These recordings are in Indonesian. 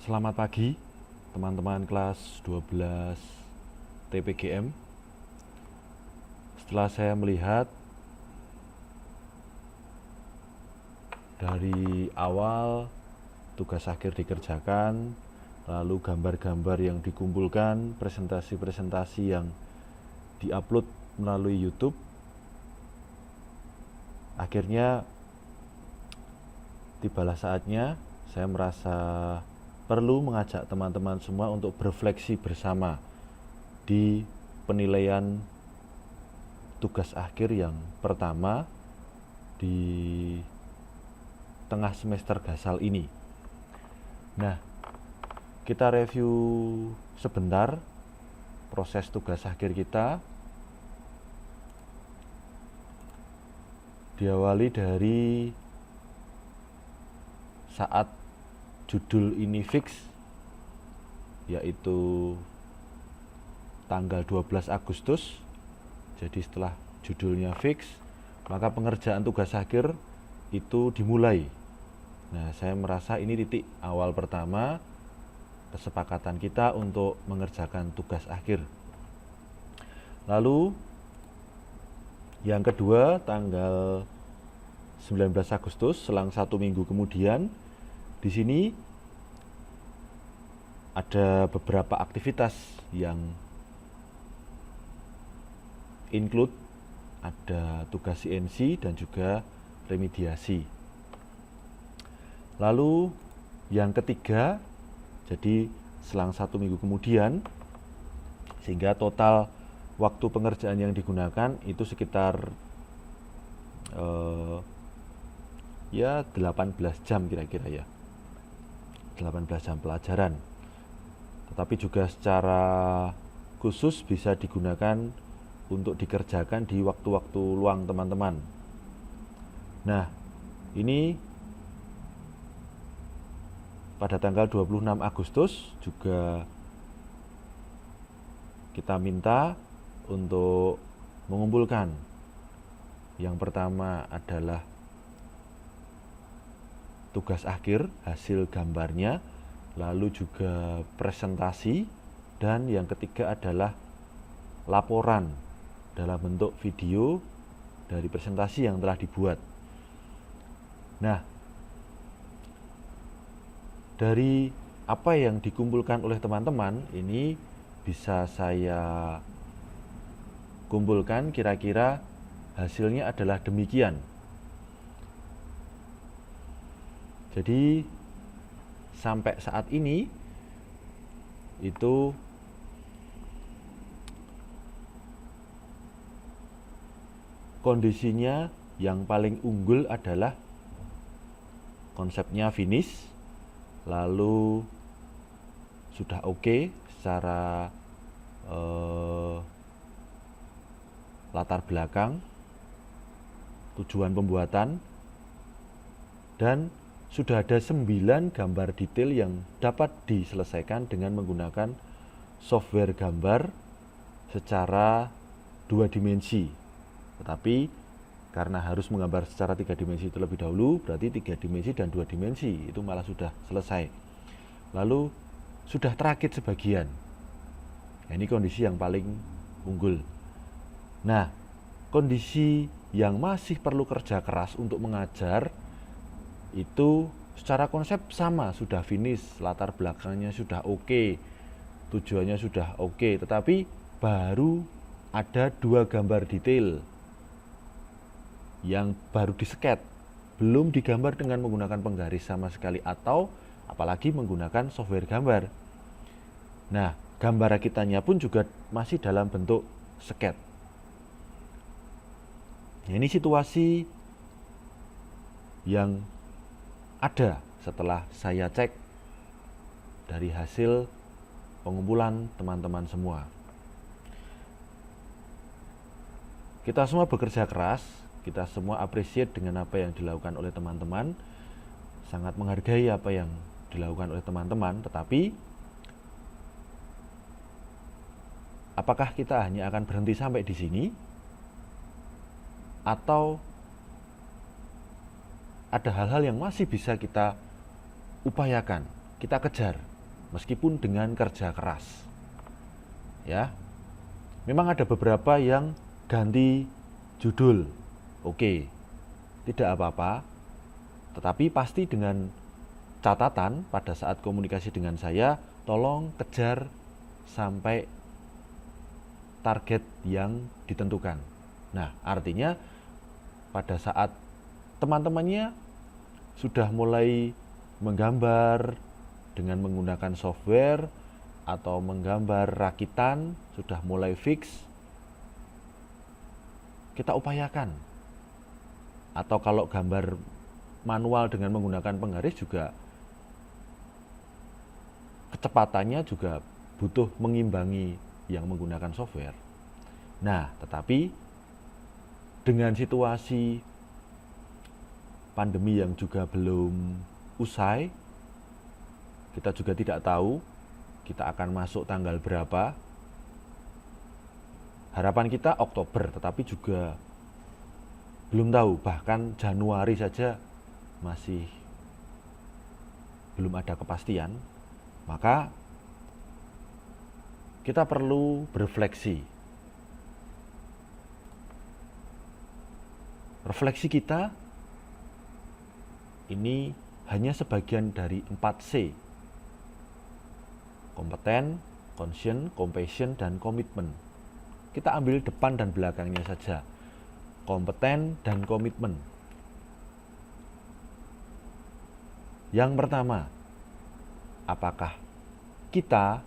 Selamat pagi teman-teman kelas 12 TPGM. Setelah saya melihat dari awal tugas akhir dikerjakan, lalu gambar-gambar yang dikumpulkan, presentasi-presentasi yang diupload melalui YouTube, akhirnya tibalah saatnya saya merasa perlu mengajak teman-teman semua untuk berefleksi bersama di penilaian tugas akhir yang pertama di tengah semester Gasal ini. Nah, kita review sebentar proses tugas akhir kita. Diawali dari saat judul ini fix, yaitu tanggal 12 Agustus. Jadi setelah judulnya fix, maka pengerjaan tugas akhir itu dimulai. Nah, saya merasa ini titik awal pertama kesepakatan kita untuk mengerjakan tugas akhir. Lalu yang kedua, tanggal 19 Agustus, selang 1 minggu kemudian, di sini ada beberapa aktivitas yang include, ada tugas CNC dan juga remediasi. Lalu yang ketiga, jadi selang 1 minggu kemudian, sehingga total waktu pengerjaan yang digunakan itu sekitar 18 jam kira-kira ya. 18 jam pelajaran. Tetapi juga secara khusus bisa digunakan untuk dikerjakan di waktu-waktu luang teman-teman. Nah, ini pada tanggal 26 Agustus juga kita minta untuk mengumpulkan. Yang pertama adalah tugas akhir, hasil gambarnya, lalu juga presentasi, dan yang ketiga adalah laporan dalam bentuk video dari presentasi yang telah dibuat. Nah, dari apa yang dikumpulkan oleh teman-teman ini bisa saya kumpulkan kira-kira hasilnya adalah demikian. Jadi sampai saat ini itu kondisinya yang paling unggul adalah konsepnya finish, lalu sudah oke secara latar belakang, tujuan pembuatan, dan sudah ada 9 gambar detail yang dapat diselesaikan dengan menggunakan software gambar secara 2 dimensi. Tetapi karena harus menggambar secara 3 dimensi terlebih dahulu, berarti 3 dimensi dan 2 dimensi itu malah sudah selesai. Lalu sudah terakit sebagian. Nah, ini kondisi yang paling unggul. Nah, kondisi yang masih perlu kerja keras untuk mengajar itu secara konsep sama, sudah finish, latar belakangnya sudah oke, tujuannya sudah oke, tetapi baru ada 2 gambar detail yang baru disket, belum digambar dengan menggunakan penggaris sama sekali atau apalagi menggunakan software gambar. Nah, gambar rakitannya pun juga masih dalam bentuk sket. Nah, ini situasi yang ada setelah saya cek dari hasil pengumpulan teman-teman semua. Kita semua bekerja keras, kita semua appreciate dengan apa yang dilakukan oleh teman-teman, sangat menghargai apa yang dilakukan oleh teman-teman, tetapi apakah kita hanya akan berhenti sampai di sini atau ada hal-hal yang masih bisa kita upayakan, kita kejar. meskipun dengan kerja keras. Ya. Memang ada beberapa yang ganti judul. Oke. Tidak apa-apa. Tetapi pasti dengan catatan pada saat komunikasi dengan saya, tolong kejar sampai target yang ditentukan. Nah, artinya pada saat teman-temannya sudah mulai menggambar dengan menggunakan software atau menggambar rakitan, sudah mulai fix, kita upayakan. Atau kalau gambar manual dengan menggunakan penggaris juga kecepatannya juga butuh mengimbangi yang menggunakan software. Nah, tetapi dengan situasi pandemi yang juga belum usai, kita juga tidak tahu kita akan masuk tanggal berapa. Harapan kita Oktober, tetapi juga belum tahu, bahkan Januari saja masih belum ada kepastian. Maka kita perlu berefleksi. Refleksi kita ini hanya sebagian dari 4C. Kompeten, conscious, compassion, dan komitmen. Kita ambil depan dan belakangnya saja. Kompeten dan komitmen. Yang pertama, apakah kita,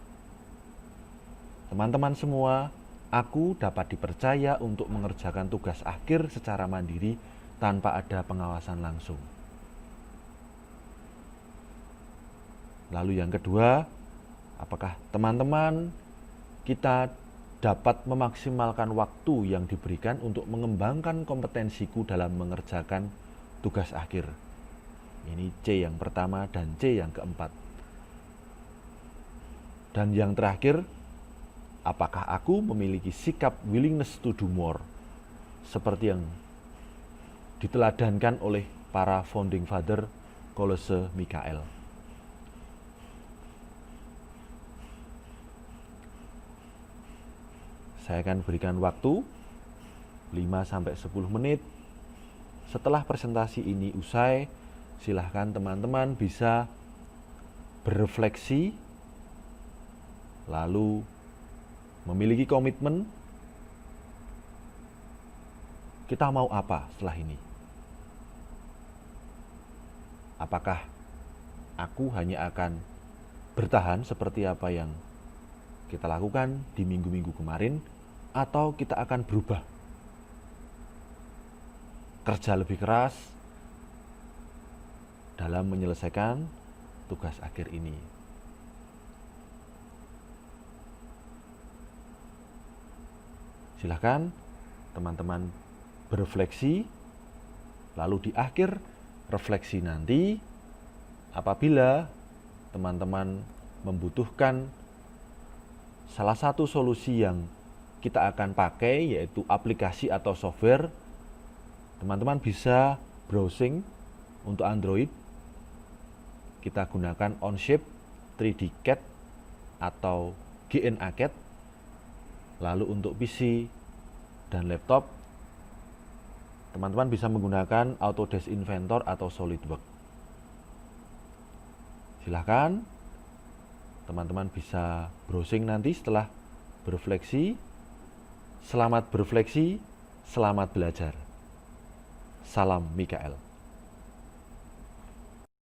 teman-teman semua, aku dapat dipercaya untuk mengerjakan tugas akhir secara mandiri tanpa ada pengawasan langsung. Lalu yang kedua, apakah teman-teman kita dapat memaksimalkan waktu yang diberikan untuk mengembangkan kompetensiku dalam mengerjakan tugas akhir. Ini C yang pertama dan C yang keempat. Dan yang terakhir, apakah aku memiliki sikap willingness to do more seperti yang diteladankan oleh para founding father Kolose Mikael. Saya akan berikan waktu 5-10 menit. Setelah presentasi ini usai, silahkan teman-teman bisa berefleksi, lalu memiliki komitmen, kita mau apa setelah ini? Apakah aku hanya akan bertahan seperti apa yang kita lakukan di minggu-minggu kemarin, atau kita akan berubah, kerja lebih keras dalam menyelesaikan tugas akhir ini? Silahkan teman-teman berefleksi, lalu di akhir refleksi nanti, apabila teman-teman membutuhkan salah satu solusi yang kita akan pakai, yaitu aplikasi atau software, teman-teman bisa browsing untuk Android. Kita gunakan Onshape, 3D CAD, atau GNA CAD. Lalu untuk PC dan laptop, teman-teman bisa menggunakan Autodesk Inventor atau SolidWorks. Silahkan teman-teman bisa browsing nanti setelah berefleksi. Selamat berefleksi, selamat belajar. Salam Mikael.